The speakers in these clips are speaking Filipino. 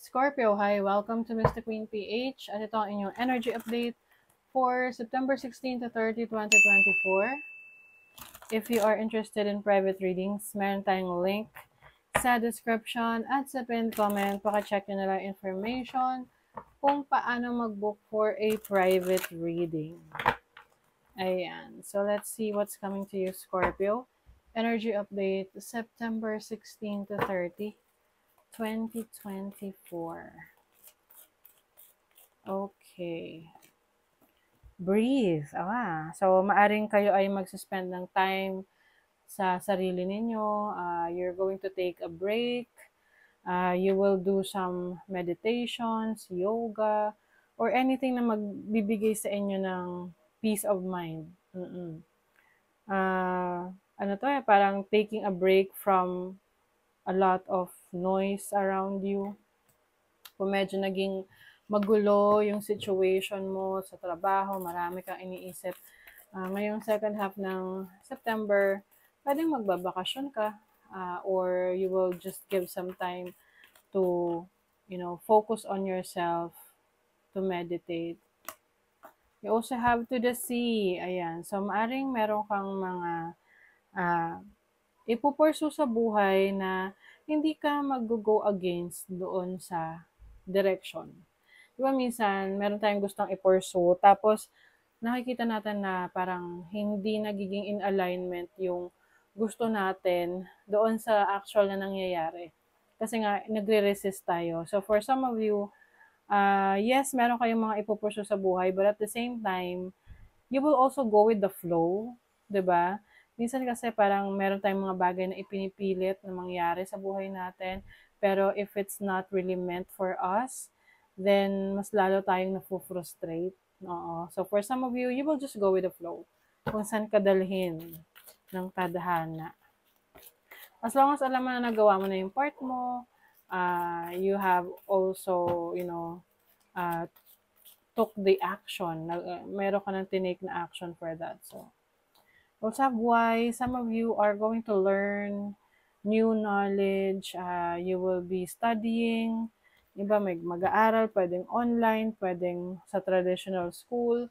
Scorpio, hi! Welcome to Mr. Queen PH at ito ang inyong energy update for September 16 to 30, 2024. If you are interested in private readings, meron tayong link sa description at sa pinned comment. Paka-check nyo na lang information kung paano mag-book for a private reading. Ayan. So, let's see what's coming to you, Scorpio. Energy update, September 16 to 30, 2024. Okay. Breathe. So, maaring kayo ay magsuspend ng time sa sarili ninyo. You're going to take a break. You will do some meditations, yoga, or anything na magbibigay sa inyo ng peace of mind. Parang taking a break from a lot of noise around you. Kung medyo naging magulo yung situation mo sa trabaho, marami kang iniisip. Ngayong second half ng September, pwedeng magbabakasyon ka or you will just give some time to, focus on yourself, to meditate. You also have to the sea. Ayan. So, maaring meron kang mga ipupursue sa buhay na hindi ka mag-go against doon sa direction. Diba minsan, meron tayong gustong i-pursue, tapos nakikita natin na parang hindi nagiging in alignment yung gusto natin doon sa actual na nangyayari. Kasi nga, nagre-resist tayo. So, for some of you, yes, meron kayong mga ipupursue sa buhay, but at the same time, you will also go with the flow, diba? Minsan kasi parang meron tayong mga bagay na ipinipilit na mangyari sa buhay natin, pero if it's not really meant for us, then mas lalo tayong nafu-frustrate. So for some of you, you will just go with the flow. Kung saan ka dalhin ng tadhana. As long as alam mo na nagawa mo na yung part mo, you have also, took the action. Meron ka ng tinake na action for that. So, also have why some of you are going to learn new knowledge. You will be studying. Iba may mag-aaral, pwedeng online, pwedeng sa traditional school.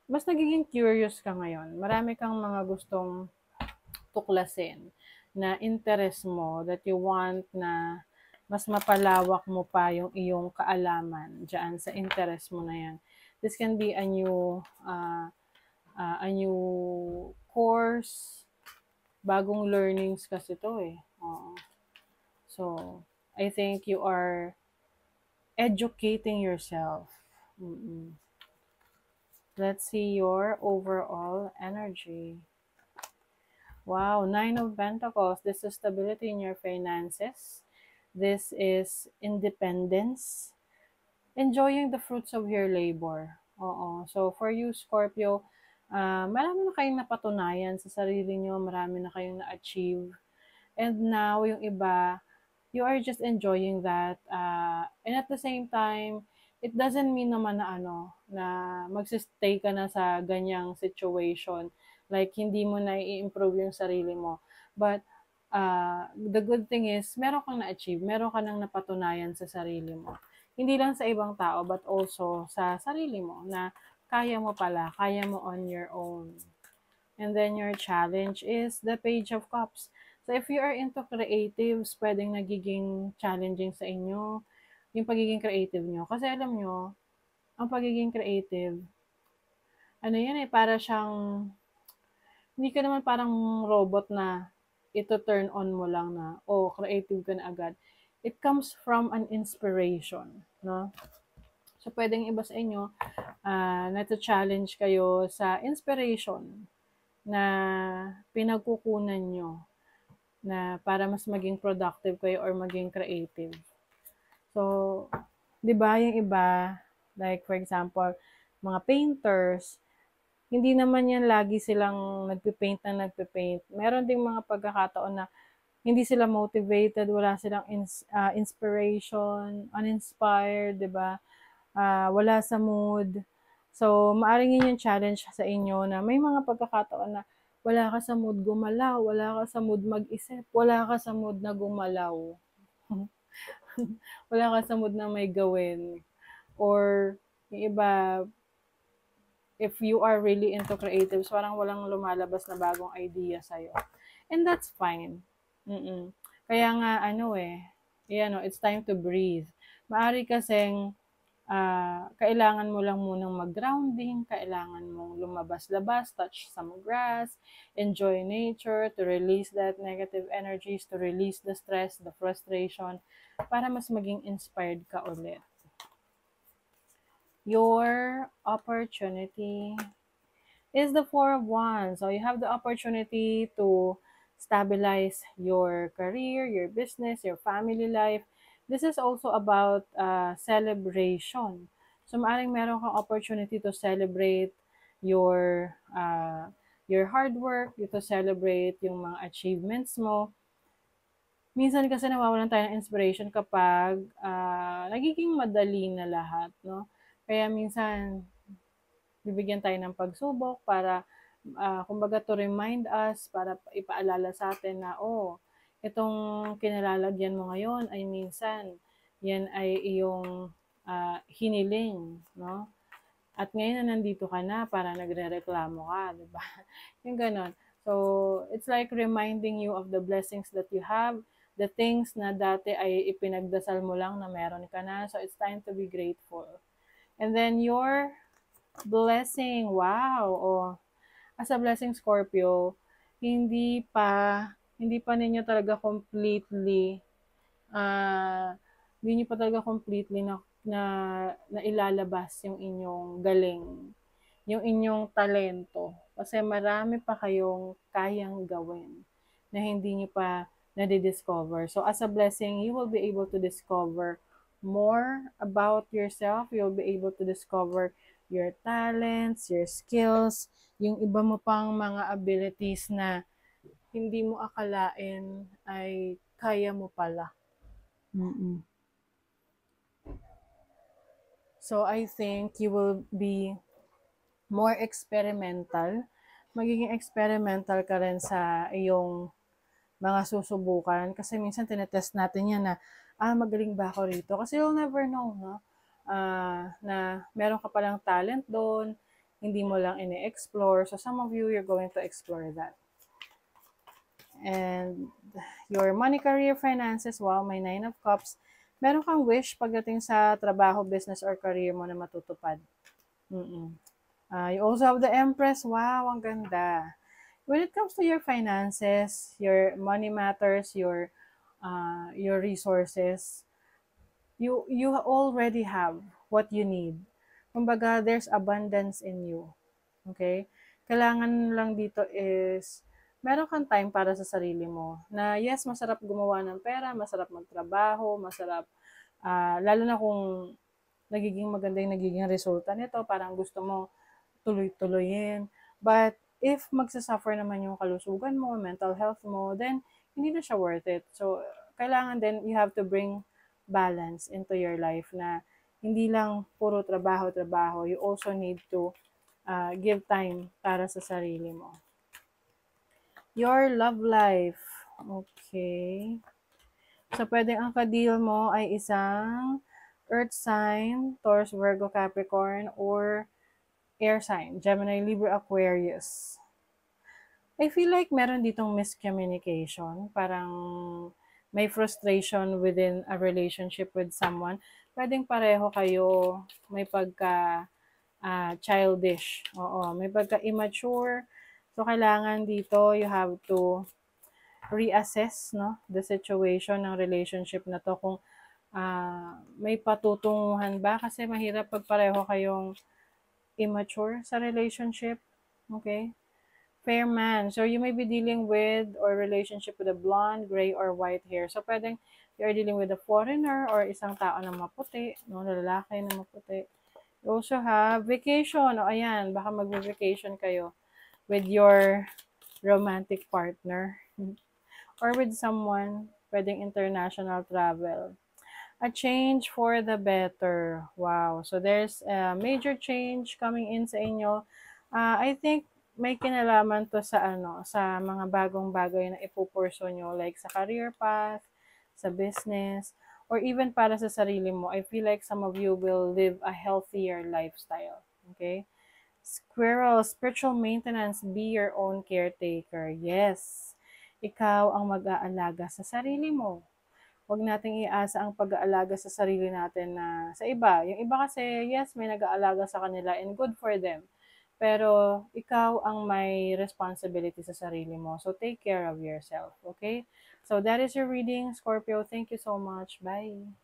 Mas nagiging curious ka ngayon. Marami kang mga gustong tuklasin na interest mo, that you want na mas mapalawak mo pa yung iyong kaalaman dyan sa interest mo na yan. This can be a new course, bagong learnings kasi to eh. So, I think you are educating yourself. Let's see your overall energy. Wow, 9 of Pentacles. This is stability in your finances. This is independence. Enjoying the fruits of your labor. So, for you, Scorpio, marami na kayong napatunayan sa sarili nyo. Marami na kayong na-achieve. And now, yung iba, you are just enjoying that. And at the same time, it doesn't mean naman na magsistay ka na sa ganyang situation. Like, hindi mo na i-improve yung sarili mo. But, the good thing is, meron kang na-achieve, meron ka nang napatunayan sa sarili mo. Hindi lang sa ibang tao, but also sa sarili mo, na kaya mo pala, kaya mo on your own. And then your challenge is the Page of Cups. So if you are into creatives, pwedeng nagiging challenging sa inyo yung pagiging creative nyo. Kasi alam nyo, ang pagiging creative, para siyang, hindi ka naman parang robot na ito turn on mo lang na, creative ka na agad. It comes from an inspiration, no? So, pwedeng iba sa inyo, na-challenge kayo sa inspiration na pinagkukunan nyo na para mas maging productive kayo or maging creative. So, di ba yung iba, like for example, mga painters, hindi naman yan lagi silang nagpipaint. Meron ding mga pagkakataon na hindi sila motivated, wala silang inspiration, uninspired, di ba? Wala sa mood. So, maaring yun yung challenge sa inyo na may mga pagkakataon na wala ka sa mood gumalaw, wala ka sa mood mag-isip, wala ka sa mood na gumalaw. Wala ka sa mood na may gawin. Or, yung iba, if you are really into creatives, parang walang lumalabas na bagong idea sa'yo. And that's fine. Mm-mm. Kaya nga, it's time to breathe. Maari kasing, kailangan mo lang munang mag-grounding, kailangan mong lumabas-labas, touch some grass, enjoy nature, to release that negative energies, to release the stress, the frustration, para mas maging inspired ka ulit. Your opportunity is the Four of Wands. So you have the opportunity to stabilize your career, your business, your family life. This is also about celebration. So maaring meron kang opportunity to celebrate your hard work, to celebrate yung mga achievements mo. Minsan kasi nawawalan tayo ng inspiration kapag nagiging madali na lahat, no? Kaya minsan bibigyan tayo ng pagsubok para kumbaga to remind us, para ipaalala sa atin na itong kinalalagyan mo ngayon ay minsan yan ay iyong hiniling, no? At ngayon na nandito ka na, para nagrereklamo ka, di ba? Yung ganon. So, it's like reminding you of the blessings that you have, the things na dati ay ipinagdasal mo lang na meron ka na. So, it's time to be grateful. And then your blessing, wow. As a blessing, Scorpio, hindi pa ninyo talaga completely uh, hindi niyo pa talaga completely na ilalabas yung inyong galing, yung inyong talento. Kasi marami pa kayong kayang gawin na hindi niyo pa nadi-discover. So as a blessing, you will be able to discover more about yourself. You'll be able to discover your talents, your skills, yung iba mo pang mga abilities na hindi mo akalain ay kaya mo pala. Mm-mm. So I think you will be more experimental. Magiging experimental ka rin sa iyong mga susubukan. Kasi minsan tinetest natin yan na, magaling ba ako rito? Kasi you'll never know, no? Na meron ka palang talent doon, hindi mo lang ini-explore. So some of you, you're going to explore that. And your money, career, finances, wow, may 9 of Cups. Meron kang wish pagdating sa trabaho, business, or career mo na matutupad. You also have the Empress. Wow, ang ganda. When it comes to your finances, your money matters, your resources, you already have what you need. Kumbaga, there's abundance in you. Okay? Kailangan lang dito is meron kang time para sa sarili mo. Na yes, masarap gumawa ng pera, masarap magtrabaho, masarap, lalo na kung nagiging maganda yung nagiging resulta nito, parang gusto mo tuloy-tuloyin. But if magsasuffer naman yung kalusugan mo, mental health mo, then hindi na siya worth it. So, kailangan din, you have to bring balance into your life na hindi lang puro trabaho-trabaho. You also need to give time para sa sarili mo. Your love life. Okay. So, pwedeng ang ka-deal mo ay isang Earth sign, Taurus, Virgo, Capricorn, or air sign, Gemini, Libra, Aquarius. I feel like meron ditong miscommunication. Parang may frustration within a relationship with someone. Pwedeng pareho kayo may pagka childish. Oo, may pagka-immature. So, kailangan dito, you have to reassess, no, the situation ng relationship na to. Kung may patutunguhan ba? Kasi mahirap pag pareho kayong immature sa relationship. Okay? Fair man. So, you may be dealing with or relationship with a blonde, gray, or white hair. So, pwedeng you're dealing with a foreigner or isang tao na maputi, no, lalaki na maputi. You also have vacation. O, ayan, baka mag-vacation kayo with your romantic partner or with someone, pwedeng international travel. A change for the better. Wow. So, there's a major change coming in sa inyo. I think may kinalaman to sa sa mga bagong bagay na ipupurso nyo, like sa career path, sa business, or even para sa sarili mo, I feel like some of you will live a healthier lifestyle. Okay? Squirrel, spiritual maintenance, be your own caretaker. Yes, ikaw ang mag-aalaga sa sarili mo. Huwag nating iasa ang pag-aalaga sa sarili natin na sa iba. Yung iba kasi, yes, may nag-aalaga sa kanila and good for them. Pero ikaw ang may responsibility sa sarili mo. So take care of yourself, okay? So that is your reading, Scorpio. Thank you so much. Bye.